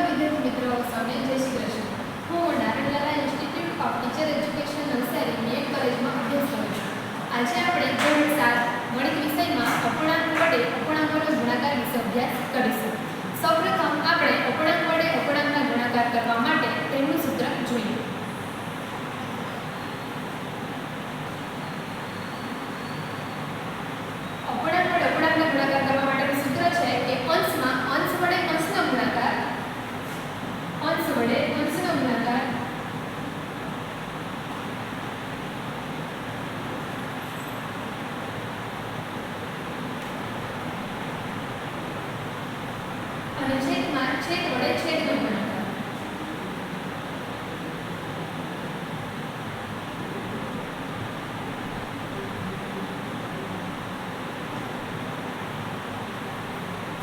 વિદ્યાર્થી મિત્રો, સૌને જય શ્રી કૃષ્ણ. હું Naranlala institute of teacher education Navsari BEd કોલેજમાં અભ્યાસ કરું છું. આજે આપણે ધોરણ 7 ગણિત વિષયમાં અપૂર્ણાંક વડે અપૂર્ણાંકોનો ગુણાકાર વિશે અભ્યાસ કરીશું. સૌપ્રથમ આપણે અપૂર્ણાંક વડે અપૂર્ણાંકના ગુણાકાર કરવા માટે તેમનું સૂત્ર જોઈએ. અપૂર્ણાંક વડે અપૂર્ણાંકના ગુણાકાર કરવા માટેનું સૂત્ર છે કે અંશમાં અંશ વડે અંશનો ગુણાકાર, અંશ વડે અંશનો ગુણાકાર અને છેદમાં છેદ વડે છેદનો ગુણાકાર.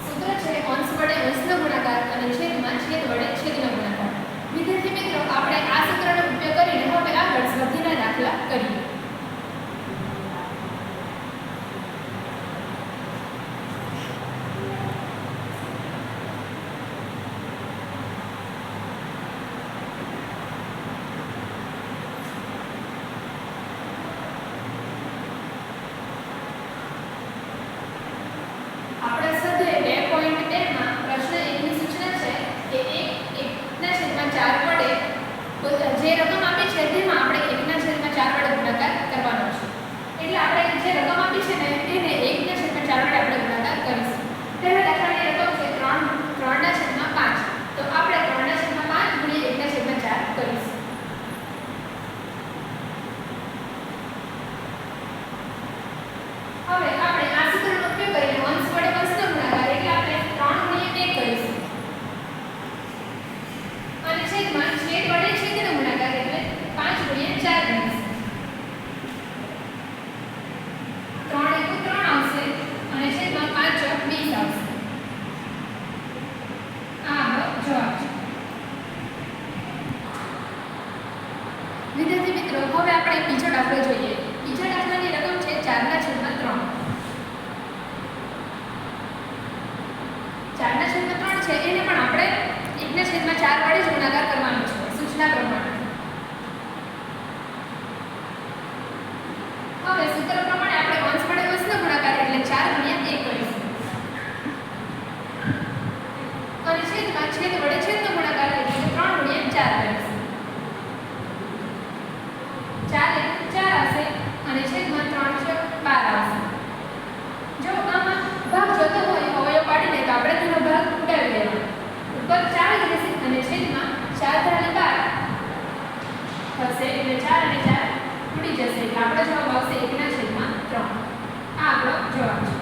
સૂત્ર છે અંશ વડે અંશનો ગુણાકાર અને છેદમાં છેદ વડે છેદનો ગુણાકાર. વિદ્યાર્થી મિત્રો, આપણે આ સૂત્રનો ઉપયોગ કરીને હવે આગળ સ્વાધ્યાયના દાખલા કરીએ. આપણા સ્વાધ્યાય 2.2 માં પ્રશ્ન 1 ની સૂચના છે કે 1/4 વડે જે રકમ આપી છે તેમાં આપણે 1/4 વડે ગુણાકાર કરવાનો છે. એટલે આપણે જે રકમ આપી છે ને તેને 1/4 વડે આપણે ગુણાકાર કરીશું. પહેલા દાખલાની રકમ છે 3/5. તો આપણે 3/5 ગુણ્યા 1/4 કરીશું. હવે આપણે આ સૂત્રનો ઉપયોગ કરીને અંશ વડે અંશનો ગુણાકાર એટલે આપણે 3 ગુણ્યા 2 કરીશું. અને છેદમાં છેદ વડે છેદનો ગુણાકાર એટલે 5 ગુણ્યા 4 કરીશું. 3 × 3 આવશે અને છેદમાં 5 × 20 આવશે. આ આપણો જવાબ છે. વિદ્યાર્થી મિત્રો, હવે આપણે બીજો દાખલો જોઈએ. બીજા દાખલાની રકમ છે 4/3. 4/3 છે એને પણ આપણે 1/4 વડે જ ગુણાકાર કરવાનો છે સૂચના પ્રમાણે. હવે સૂત્ર પ્રમાણે આપણે અંશ વડે અંશનો ગુણાકાર એટલે 4 ગુણ્યા 1 કરીશું. અને છેદમાં છેદ વડે છેદનો ગુણાકાર એટલે 3 ગુણ્યા 4 કરીશું. 4 × 4 આવશે અને છેદમાં 3 × 12 આવશે. જો આમાં ભાગ જોતો હોય અવયવ પાડીને તો આપણે તેનો ભાગ ઉડાવી લેવાનો. ઉપર 4 રહેશે અને છેદમાં 4 × 12 થશે એટલે 4 અને 4 ઉડી જશે એટલે આપણો જવાબ આવશે 1/3. આ આપણો જવાબ છે.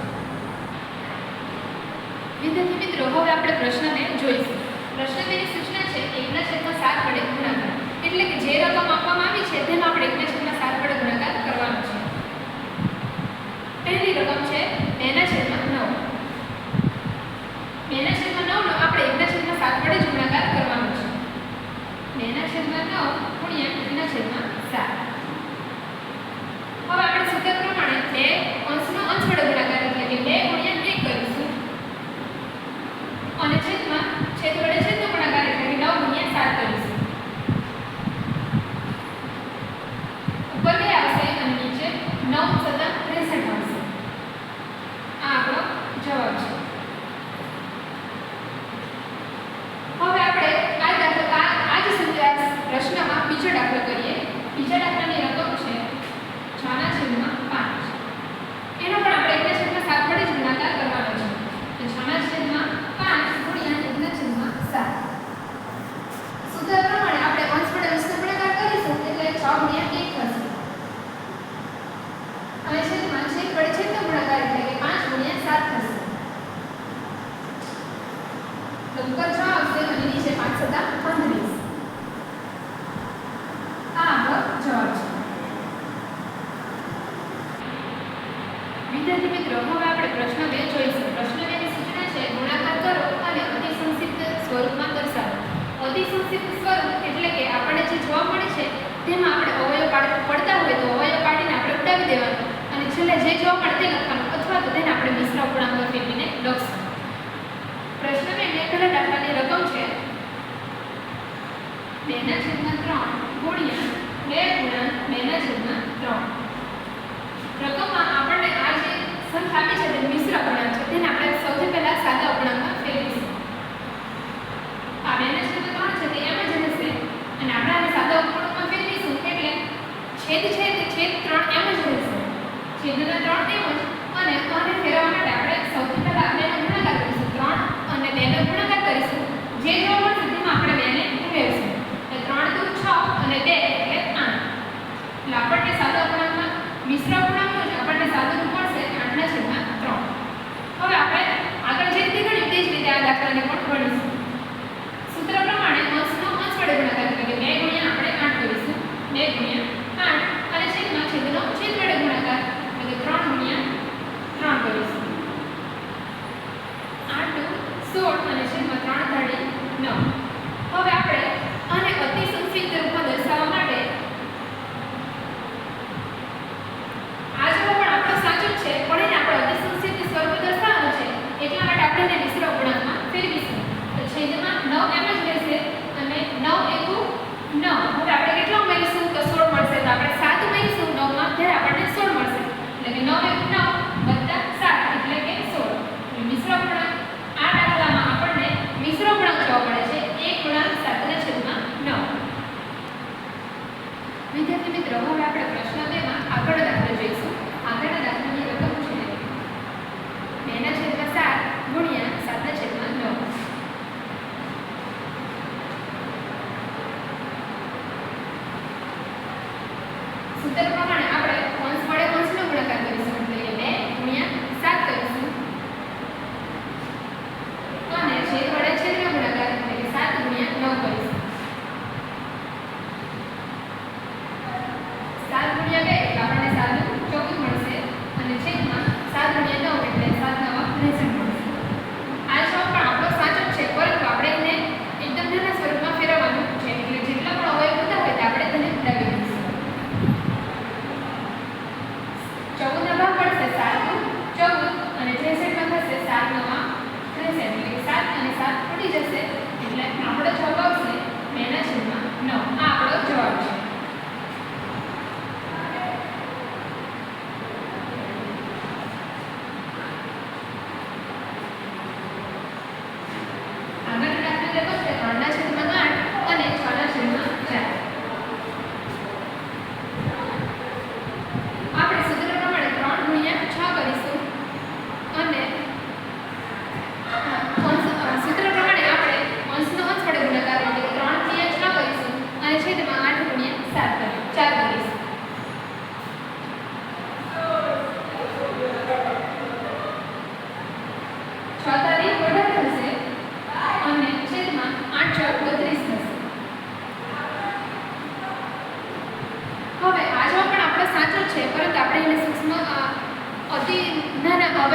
વિદ્યાર્થી મિત્રો, હવે આપણે પ્રશ્નને જોઈશું. પ્રશ્ન 2 ની સૂચના છે 1/7 વડે ગુણાકાર. એટલે કે જે રકમ આપવામાં આવી છે તેનો આપણે 1/7 વડે ગુણાકાર કરવાનો છે. પહેલી રકમ છે 2/9. 2/9 નો આપણે 1/7 વડે જ ગુણાકાર કરવાનો છે. 2/9 ગુણ્યા 1/7. હવે આપણે સૂત્ર પ્રમાણે 2 અંશનો અંશ વડે ગુણાકાર એટલે કે 2 ગુણ્યા 1 કરીશું. અને છેદમાં છેદ વડે છેદનો ગુણાકાર એટલે કે 9 ગુણ્યા 7 કરીશું. ઉપર 2 આવશે અને નીચે 9 × 7 = 63 આવશે. આ આપણો જવાબ છે. હવે આપણે આ જ પ્રશ્નમાં બીજો દાખલો કરીએ. બીજા દાખલાની રકમ છે 6/5. એનો પણ આપણે 1/7 વડે જ ગુણાકાર કરવાનો છે. તો 6/5 ગુણ્યા 1/7. સૂત્ર પ્રમાણે આપણે અંશ વડે અંશનો ગુણાકાર કરીશું એટલે 6 ગુણ્યા 1 થશે. અને છેદમાં છેદ વડે છેદનો ગુણાકાર એટલે કે 5 ગુણ્યા 7 થશે. તો ઉપર 6 આવશે અને નીચે 5 × 7 = 35. આ આપણો જવાબ છે. વિદ્યાર્થી મિત્રો, હવે આપણે પ્રશ્ન 2 જોઈશું. પ્રશ્ન 2 ની સૂચના છે ગુણાકાર કરો અને અતિ સંક્ષિપ્ત સ્વરૂપમાં દર્શાવો. અતિ સંક્ષિપ્ત સ્વરૂપ એટલે કે આપણને જે જોવા મળે છે તેમાં આપણે અવયવ પડતા હોય તો અવયવ પાડીને આપણે ઉડાવી દેવાનું અને છેલ્લે જે જોવા મળે તે લખવાનું અથવા તો તેને આપણે મિશ્ર અપૂર્ણાંક ફેરવીને લખશું. પ્રશ્ન 2 પહેલા દાખલાની રકમ છે 2/3 ગુણ્યા 2/2/3 રકમમાં આપણને આ જે સંખ્યા આપી છે તે મિશ્ર અપૂર્ણાંક છે તેને આપણે સૌથી પહેલા સાદા અપૂર્ણાંકમાં ફેરવીશું. આ 2/3 છે તે એમ જ રહેશે અને આપણે આને સાદા અપૂર્ણાંકમાં ફેરવીશું એટલે છેદ છે તે છેદ 3 એમ જ રહેશે. છેદના 3 એમ જ અને આને ફેરવવા માટે આપણે સૌથી પહેલા બેનો ગુણાકાર કરીશું. 3 અને 2 નો ગુણાકાર કરીશું. જે જવાબ મળશે તેમાં આપણે 2 ને ઉમેરીશું. એટલે 3 દુ 6 અને 2 એટલે 8. એટલે આપણને સાદા અપૂર્ણાંકમાં મિશ્ર અપૂર્ણાંકનું જ આપણને સાદું રૂપ મળશે 8/3. હવે આપણે આગળ જે રીતે ગણ્યું તે જ રીતે આ દાખલાને પણ ગણીશું. સૂત્ર પ્રમાણે અંશનો અંશ વડે ગુણાકાર એટલે કે 2 ગુણ્યા આપણે 8 કરીશું. 2 ગુણ્યા 8 અને છેદનો છેદ વડે ગુણાકાર એટલે કે 3 ગુણ્યા 3 કરીશું. 8 દુ 16 અને છેદમાં 3 * 9. હવે આપણે આને અતિ સંક્ષિપ્ત રૂપમાં દર્શાવવા માટે આ જવાબ પણ આપણો સાચો જ છે પણ એને આપણે અતિ સંક્ષિપ્ત સ્વરૂપે દર્શાવવાનું છે એટલા માટે આપણે એને મિશ્ર અપૂર્ણાંકમાં ફેરવીશું. તો છેદમાં 9 એમ જ રહેશે અને 9 એકુ 9. હવે આપણે કેટલા ઉમેરીશું તો 16 મળશે. તો આપણે 7 ઉમેરીશું 9 માં ત્યારે આપણને 16 મળશે. એટલે કે 9 એકુ 9 + 7 એટલે કે 16. એટલે મિશ્ર અપૂર્ણાંક આ દાખલામાં આપણને મિશ્ર અપૂર્ણાંક જોવા મળે છે 1/7/9. વિદ્યાર્થી મિત્રો હવે આપણે પ્રશ્ન 2 માં આગળ દાખલો જોઈશું. આગળના દાખલાની રકમ છે 2/7 ગુણ્યા 7/9. સૂત્ર પ્રમાણે આપણે અંશ વડે અંશનો ગુણાકાર કરીશું એટલે કે 2 ગુણ્યા 7 કરીશું અને છેદ વડે છેદનો ગુણાકાર એટલે કે 7 ગુણ્યા 9 કરીશું. 7 ગુણ્યા 2 એટલે આપણને સાદું 24 મળશે અને છેદમાં 7 ગુણ્યા 9 એટલે 7 * 9 = 63 મળશે. આ જવાબ પણ આપણો સાચો જ છે પરંતુ આપણે એને એકદમ નાના સ્વરૂપમાં ફેરવવાનું છે એટલે જેટલા પણ અવયવ બધા હોય તે આપણે તેને ઉડાવી દઈશું. 14 ના ભાગ પડશે 7 દુ 14 અને 63 માં થશે 7 * 9 = 63 એટલે કે 7 અને 7 ઉડી જશે એટલે આપણો જવાબ આવશે 2/9. આ આપણો જવાબ છે.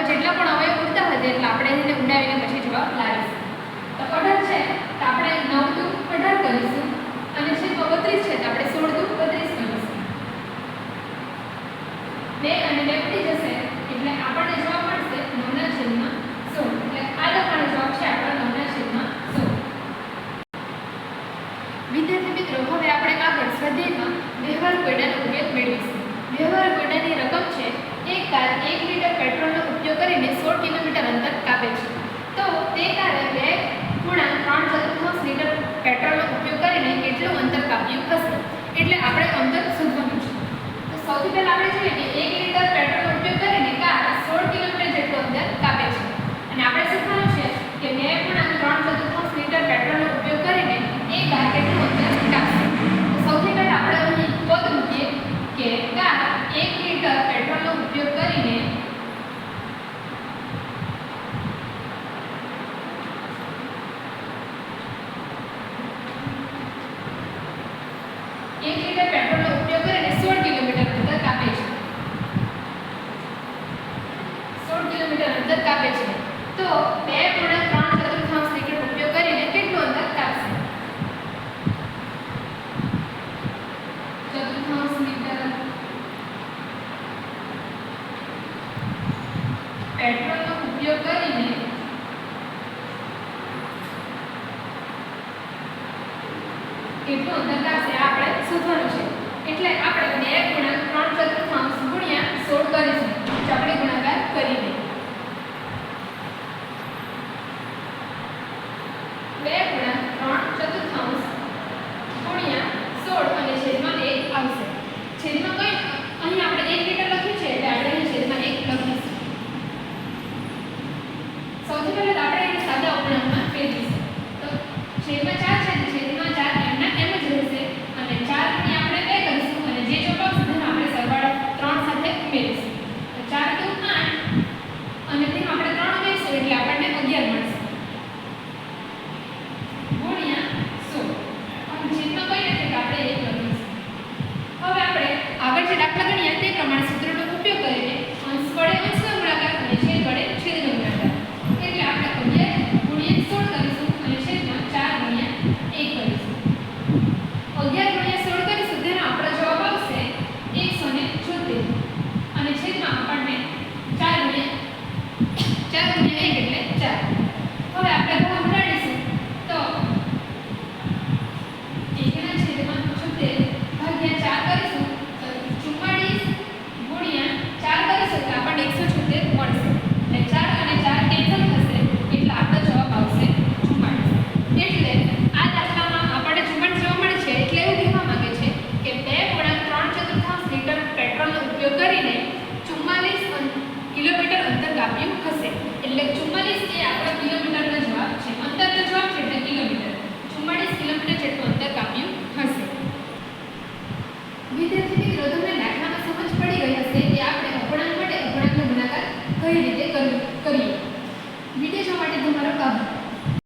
જેટલા પણ અવયવ ઉડતા હોય એટલે આપણે એને ઉડાવીને પછી જવાબ લાવીશું. તો 18 છે તો આપણે 9 દુ 18 કરીશું અને છે 32 છે તો આપણે 16 દુ 32 કરીશું. 2 અને 2 ઉડી જશે એટલે આપણને જવાબ મળશે 9/16. એટલે આ દાખલાનો જવાબ છે આપણો 9/16. વિદ્યાર્થી મિત્રો હવે આપણે આગળ સ્વાધ્યાયમાં વ્યવહારુ કોયડાનો ઉપયોગ મેળવીશું. વ્યવહારુ કોયડાની રકમ છે એક કાર 1 લિટર પેટ્રોલનો ઉપયોગ કરીને 16 કિલોમીટર અંતર કાપે છે. તો તે કારે 2.3/4 લિટર પેટ્રોલનો ઉપયોગ કરીને કેટલું અંતર કાપ્યું હશે એટલે આપણે અંતર શોધવાનું છે. તો સૌથી પહેલા આપણે જોઈએ કે 1 લિટર પેટ્રોલનો ઉપયોગ કરીને કાર 16 કિલોમીટર જેટલું અંતર કાપે છે અને આપણે શીખવાનું છે કે 2.3/4 લિટર પેટ્રોલનો ઉપયોગ કરીને એ કાર કેટલું અંતર કાપશે. તો સૌથી પહેલા આપણે અહીં પદ મૂકીએ કે કાર 1 લિટર પેટ્રોલનો ઉપયોગ કરીને 16 કિલોમીટર અંતર કાપે છે. 16 કિલોમીટર અંતર કાપે છે. તો 2.3/4 લિટર ઉપયોગ કરીને કેટલું અંતર કાપશે? 4/4 લિટર પેટ્રોલનો ઉપયોગ કરીને કેટલું અંતર લાગશે આ આપણે શોધવાનું છે. એટલે આપણે 2 × 3/4 ગુણ્યા 16 કરીશું. જો આપણે ગુણાકાર કરી દઈએ 2 × 3/4 ગુણ્યા 16 અને છેદમાં 1 આવશે. છેદમાં કઈ અહીં આપણે 1 મીટર લખ્યું છે એટલે આપણે અહીં છેદમાં 1 લખીશું. સૌથી પહેલા તો આપણે એને સાદા અપૂર્ણાંકમાં ફેરવીશું. તો છેદમાં 4 છે એટલે છેદમાં 4 એમના એમ જ રહેશે અને 4 ની આપણે 2 કરીશું અને જે ચોટો આવશે તેનો આપણે સરવાળો 3 સાથે ઉમેરીશું. તો 4 × 2 8 અને તેમાં આપણે 3 ઉમેરીશું એટલે આપણને 11 મળશે. ગુણ્યા 16 અને છેદમાં કઈ નથી કે આપણે 1 લખીશું. હવે આપણે આગળ જે દાખલા ગણ્યા તે પ્રમાણે